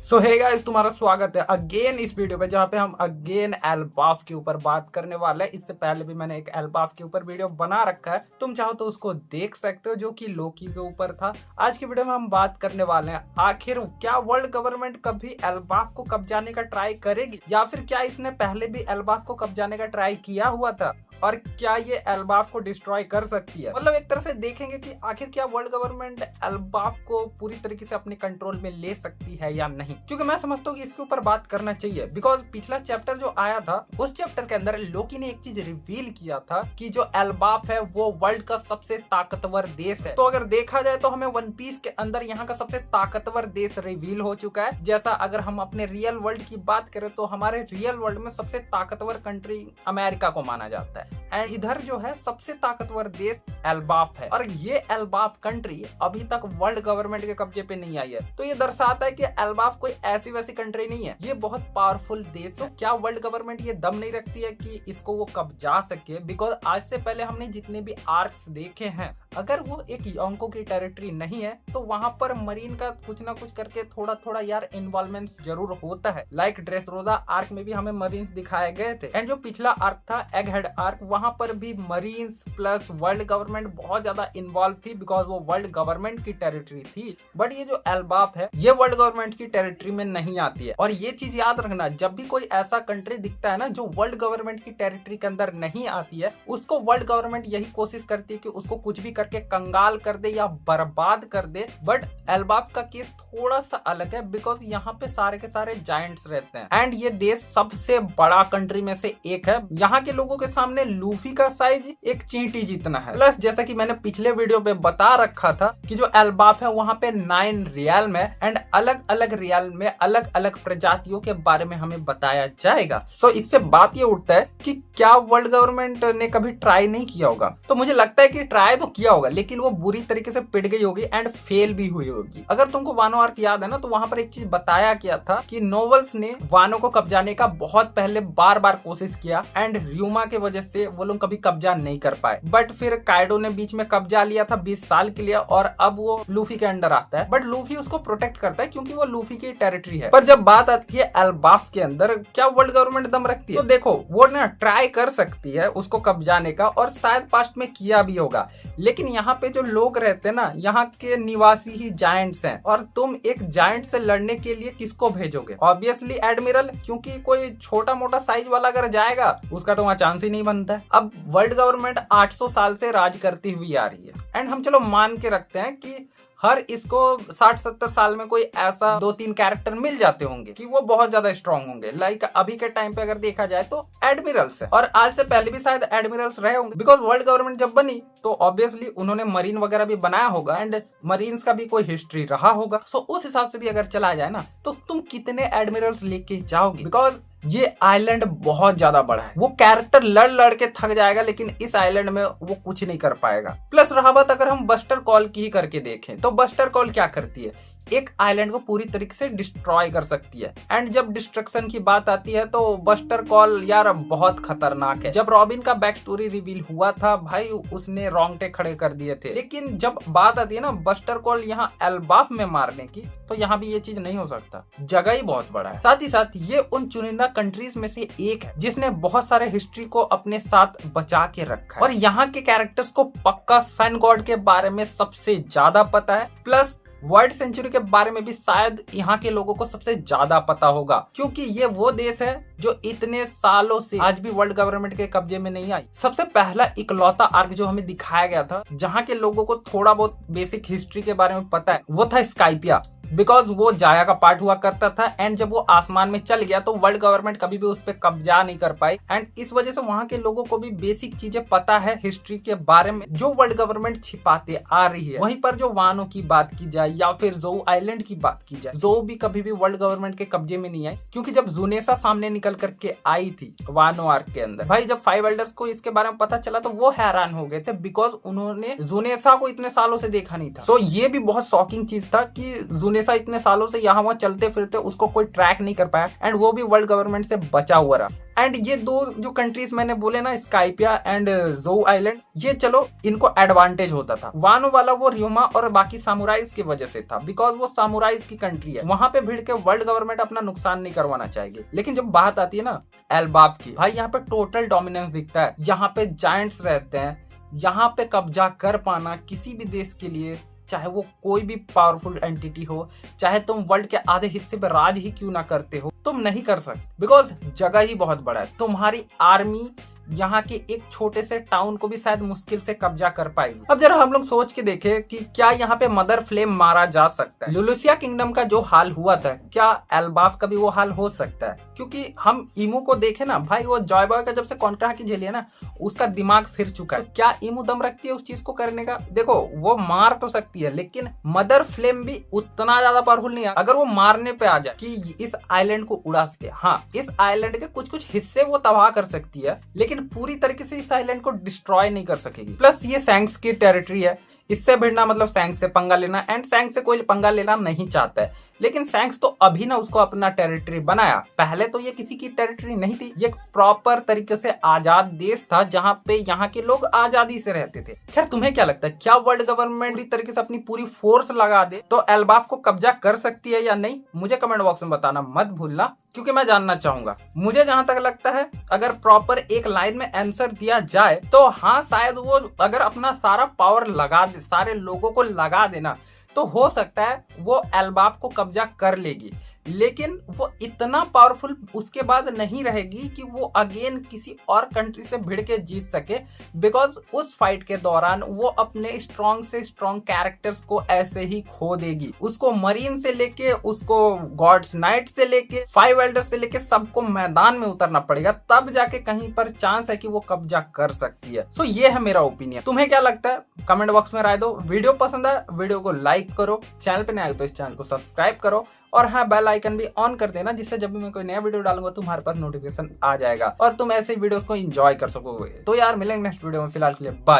सो hey guys, तुम्हारा स्वागत है अगेन इस वीडियो पे, जहाँ पे हम अगेन एल्बाफ के ऊपर बात करने वाले हैं। इससे पहले भी मैंने एक एल्बाफ के ऊपर वीडियो बना रखा है, तुम चाहो तो उसको देख सकते हो, जो कि लोकी के ऊपर था। आज की वीडियो में हम बात करने वाले हैं आखिर क्या वर्ल्ड गवर्नमेंट कभी एल्बाफ को कब्जाने का ट्राई करेगी, या फिर क्या इसने पहले भी एल्बाफ को कब्जाने का ट्राई किया हुआ था, और क्या ये एल्बाफ को डिस्ट्रॉय कर सकती है। मतलब एक तरह से देखेंगे कि आखिर क्या वर्ल्ड गवर्नमेंट एल्बाफ को पूरी तरीके से अपने कंट्रोल में ले सकती है या नहीं। क्योंकि मैं समझता हूँ कि इसके ऊपर बात करना चाहिए, बिकॉज पिछला चैप्टर जो आया था उस चैप्टर के अंदर लोकी ने एक चीज रिवील किया था कि जो एल्बाफ है वो वर्ल्ड का सबसे ताकतवर देश है। तो अगर देखा जाए तो हमें वन पीस के अंदर यहाँ का सबसे ताकतवर देश रिवील हो चुका है। जैसा अगर हम अपने रियल वर्ल्ड की बात करें तो हमारे रियल वर्ल्ड में सबसे ताकतवर कंट्री अमेरिका को माना जाता है, एंड इधर जो है सबसे ताकतवर देश एल्बाफ है। और ये एल्बाफ कंट्री अभी तक वर्ल्ड गवर्नमेंट के कब्जे पे नहीं आई है। तो ये दर्शाता है कि एल्बाफ कोई ऐसी वैसी कंट्री नहीं है, ये बहुत पावरफुल देश है। क्या वर्ल्ड गवर्नमेंट ये दम नहीं रखती है कि इसको वो कब्जा सके? बिकॉज आज से पहले हमने जितने भी आर्क्स देखे हैं, अगर वो एक योंको की टेरिटरी नहीं है तो वहां पर मरीन का कुछ ना कुछ करके थोड़ा थोड़ा यार इन्वॉल्वमेंट जरूर होता है। लाइक ड्रेसरोजा आर्क में भी हमें मरीन्स दिखाए गए थे, एंड जो पिछला आर्क था एग हेड आर्क, वहां पर भी मरीन्स प्लस वर्ल्ड गवर्नमेंट बहुत ज्यादा इन्वॉल्व थी, बिकॉज वो वर्ल्ड गवर्नमेंट की टेरिटरी थी। बट ये जो एल्बाफ है ये वर्ल्ड गवर्नमेंट की टेरिटरी में नहीं आती है। और ये चीज याद रखना, जब भी कोई ऐसा कंट्री दिखता है ना जो वर्ल्ड गवर्नमेंट की टेरिटरी के अंदर नहीं आती है, उसको वर्ल्ड गवर्नमेंट यही कोशिश करती है कि उसको कुछ भी करके कंगाल कर दे या बर्बाद कर दे। बट एल्बाफ का केस थोड़ा सा अलग है, बिकॉज यहाँ पे सारे के सारे जायंट्स रहते हैं, एंड ये देश सबसे बड़ा कंट्री में से एक है। यहाँ के लोगों के सामने लूफी का साइज एक चींटी जितना है। प्लस जैसा कि मैंने पिछले वीडियो पे बता रखा था कि जो एल्बाफ है वहां पे 9 रियाल में, एंड अलग अलग रियाल में अलग अलग प्रजातियों के बारे में हमें बताया जाएगा। सो इससे बात ये उठता है कि क्या वर्ल्ड गवर्नमेंट ने कभी ट्राई नहीं किया होगा? तो मुझे लगता है कि ट्राई तो किया होगा, लेकिन वो बुरी तरीके से पिट गई होगी एंड फेल भी हुई होगी। अगर तुमको वानो आर्क याद है ना, तो वहां पर एक चीज बताया गया था कि नोवेल्स ने वानो को कब्जाने का बहुत पहले बार बार कोशिश किया, एंड र्यूमा के वजह से वो लोग कभी कब्जा नहीं कर पाए। बट फिर काइडो ने बीच में कब्जा लिया था 20 साल के लिए, और अब वो लूफी के अंडर आता है। बट लूफी उसको प्रोटेक्ट करता है क्योंकि वो लूफी की टेरिटरी है। पर जब बात आती है एल्बाफ के अंदर, क्या वर्ल्ड गवर्नमेंट दम रखती है? तो देखो, वो ना ट्राई कर सकती है उसको कब्जाने का, और शायद पास्ट में किया भी होगा। लेकिन यहाँ पे जो लोग रहते हैं ना, यहाँ के निवासी ही जायंट्स हैं, और तुम एक जायंट से लड़ने के लिए किसको भेजोगे? ऑब्वियसली एडमिरल, क्योंकि कोई छोटा मोटा साइज वाला अगर जाएगा उसका तो वहाँ चांस ही नहीं बनता है। अब वर्ल्ड गवर्नमेंट 800 साल से राज करती हुई आ रही है, एंड हम चलो मान के रखते हैं कि हर इसको 60-70 साल में कोई ऐसा 2-3 कैरेक्टर मिल जाते होंगे कि वो बहुत ज्यादा स्ट्रांग होंगे। लाइक अभी के टाइम पे अगर देखा जाए तो एडमिरल्स है, और आज से पहले भी शायद एडमिरल्स रहे होंगे, बिकॉज वर्ल्ड गवर्नमेंट जब बनी तो ऑब्वियसली उन्होंने मरीन वगैरह भी बनाया होगा, एंड मरीन्स का भी कोई हिस्ट्री रहा होगा। सो उस हिसाब से भी अगर चला जाए ना, तो तुम कितने एडमिरल्स लेके जाओगे? बिकॉज ये आइलैंड बहुत ज्यादा बड़ा है, वो कैरेक्टर लड़ लड़ के थक जाएगा, लेकिन इस आइलैंड में वो कुछ नहीं कर पाएगा। प्लस रहा बात अगर हम बस्टर कॉल की ही करके देखें, तो बस्टर कॉल क्या करती है? एक आइलैंड को पूरी तरीके से डिस्ट्रॉय कर सकती है। एंड जब डिस्ट्रक्शन की बात आती है तो बस्टर कॉल यार बहुत खतरनाक है। जब रॉबिन का बैक स्टोरी रिवील हुआ था भाई, उसने रोंगटे खड़े कर दिए थे। लेकिन जब बात आती है ना बस्टर कॉल यहाँ एल्बाफ में मारने की, तो यहाँ भी ये चीज नहीं हो सकता। जगह ही बहुत बड़ा है। साथ ही साथ ये उन चुनिंदा कंट्रीज में से एक है जिसने बहुत सारे हिस्ट्री को अपने साथ बचा के रखा है, और यहाँ के कैरेक्टर्स को पक्का सन गॉड के बारे में सबसे ज्यादा पता है। प्लस वर्ल्ड सेंचुरी के बारे में भी शायद यहाँ के लोगों को सबसे ज्यादा पता होगा, क्योंकि ये वो देश है जो इतने सालों से आज भी वर्ल्ड गवर्नमेंट के कब्जे में नहीं आई। सबसे पहला इकलौता आर्क जो हमें दिखाया गया था जहाँ के लोगों को थोड़ा बहुत बेसिक हिस्ट्री के बारे में पता है, वो था स्काइपिया। बिकॉज वो जाया का पार्ट हुआ करता था, एंड जब वो आसमान में चल गया तो वर्ल्ड गवर्नमेंट कभी भी उस पर कब्जा नहीं कर पाई, एंड इस वजह से वहाँ के लोगों को भी बेसिक चीजें पता है हिस्ट्री के बारे में जो वर्ल्ड गवर्नमेंट छिपाते आ रही है। वहीं पर जो वानो की बात की जाए या फिर जोउ आइलैंड की बात की जाए, जोउ भी कभी भी वर्ल्ड गवर्नमेंट के कब्जे में नहीं आई, क्योंकि जब जुनेसा सामने निकल करके आई थी वानो आर्क के अंदर, भाई जब 5 एल्डर्स को इसके बारे में पता चला तो वो हैरान हो गए थे, बिकॉज उन्होंने जुनेसा को इतने सालों से देखा नहीं था। सो ये भी बहुत शॉकिंग चीज था कि जुनेसा इतने सालों से यहाँ वहाँ चलते फिरते उसको कोई ट्रैक नहीं कर पाया, एंड वो भी वर्ल्ड गवर्नमेंट से बचा हुआ रहा। एंड ये दो जो कंट्रीज मैंने बोले ना, स्काइपिया एंड जो आइलैंड, ये चलो इनको एडवांटेज होता था। वानो वाला वो रियोमा और बाकी सामुराइज की वजह से था, बिकॉज वो सामुराइज की कंट्री है, वहां पे भिड़ के वर्ल्ड गवर्नमेंट अपना नुकसान नहीं करवाना चाहिए। लेकिन जब बात आती है ना एल्बाफ की, भाई यहाँ पे टोटल डोमिनेंस दिखता है, यहाँ पे जायंट्स रहते हैं, यहाँ पे कब्जा कर पाना किसी भी देश के लिए, चाहे वो कोई भी पावरफुल एंटिटी हो, चाहे तुम वर्ल्ड के आधे हिस्से पे राज ही क्यों ना करते हो, तुम नहीं कर सकते, बिकॉज जगह ही बहुत बड़ा है। तुम्हारी आर्मी यहाँ के एक छोटे से टाउन को भी शायद मुश्किल से कब्जा कर पाएगी। अब जरा हम लोग सोच के देखें कि क्या यहाँ पे मदर फ्लेम मारा जा सकता है। लुलुसिया किंगडम का जो हाल हुआ था, क्या एल्बाफ का भी वो हाल हो सकता है? क्योंकि हम इमू को देखे ना भाई, वो जॉय बॉय का जब से कॉन्ट्रा की झेली है ना, उसका दिमाग फिर चुका है। क्या इमू दम रखती है उस चीज को करने का? देखो वो मार तो सकती है, लेकिन मदर फ्लेम भी उतना ज्यादा पावरफुल नहीं है। अगर वो मारने पे आ जाए कि इस आइलैंड को उड़ा सके, हाँ इस आइलैंड के कुछ कुछ हिस्से वो तबाह कर सकती है, लेकिन पूरी तरीके से इस आइलैंड को डिस्ट्रॉय नहीं कर सकेगी। प्लस ये सैंक्स की टेरिटरी है, इससे भिड़ना मतलब सैंक्स से पंगा लेना, एंड सैंक्स से कोई पंगा लेना नहीं चाहता है। लेकिन सैंक्स तो अभी ना उसको अपना टेरिटरी बनाया, पहले तो ये किसी की टेरिटरी नहीं थी, ये एक प्रॉपर तरीके से आजाद देश था जहां पे यहाँ के लोग आजादी से रहते थे। खैर तुम्हें क्या लगता है, क्या वर्ल्ड गवर्नमेंट पूरी तरीके से अपनी पूरी फोर्स लगा दे तो एल्बाफ को कब्जा कर सकती है या नहीं? मुझे कमेंट बॉक्स में बताना मत भूलना, क्योंकि मैं जानना चाहूंगा। मुझे जहां तक लगता है, अगर प्रॉपर एक लाइन में आंसर दिया जाए तो हाँ, शायद वो अगर अपना सारा पावर लगा दे, सारे लोगों को लगा देना, तो हो सकता है वो एल्बाफ को कब्जा कर लेगी। लेकिन वो इतना पावरफुल उसके बाद नहीं रहेगी कि वो अगेन किसी और कंट्री से भिड़ के जीत सके, बिकॉज उस फाइट के दौरान वो अपने स्ट्रॉन्ग से स्ट्रॉन्ग कैरेक्टर्स को ऐसे ही खो देगी। उसको मरीन से लेके, उसको गॉड्स नाइट से लेके, 5 एल्डर्स से लेके सबको मैदान में उतरना पड़ेगा, तब जाके कहीं पर चांस है कि वो कब्जा कर सकती है। सो ये है मेरा ओपिनियन। तुम्हें क्या लगता है कमेंट बॉक्स में राय दो। वीडियो पसंद है वीडियो को लाइक करो, चैनल पे नए आए तो इस चैनल को सब्सक्राइब करो, और हाँ बेल आइकन भी ऑन कर देना, जिससे जब भी मैं कोई नया वीडियो डालूंगा तुम्हारे पास नोटिफिकेशन आ जाएगा और तुम ऐसे वीडियोस को एंजॉय कर सकोगे। तो यार मिलेंगे नेक्स्ट वीडियो में, फिलहाल के लिए बाय।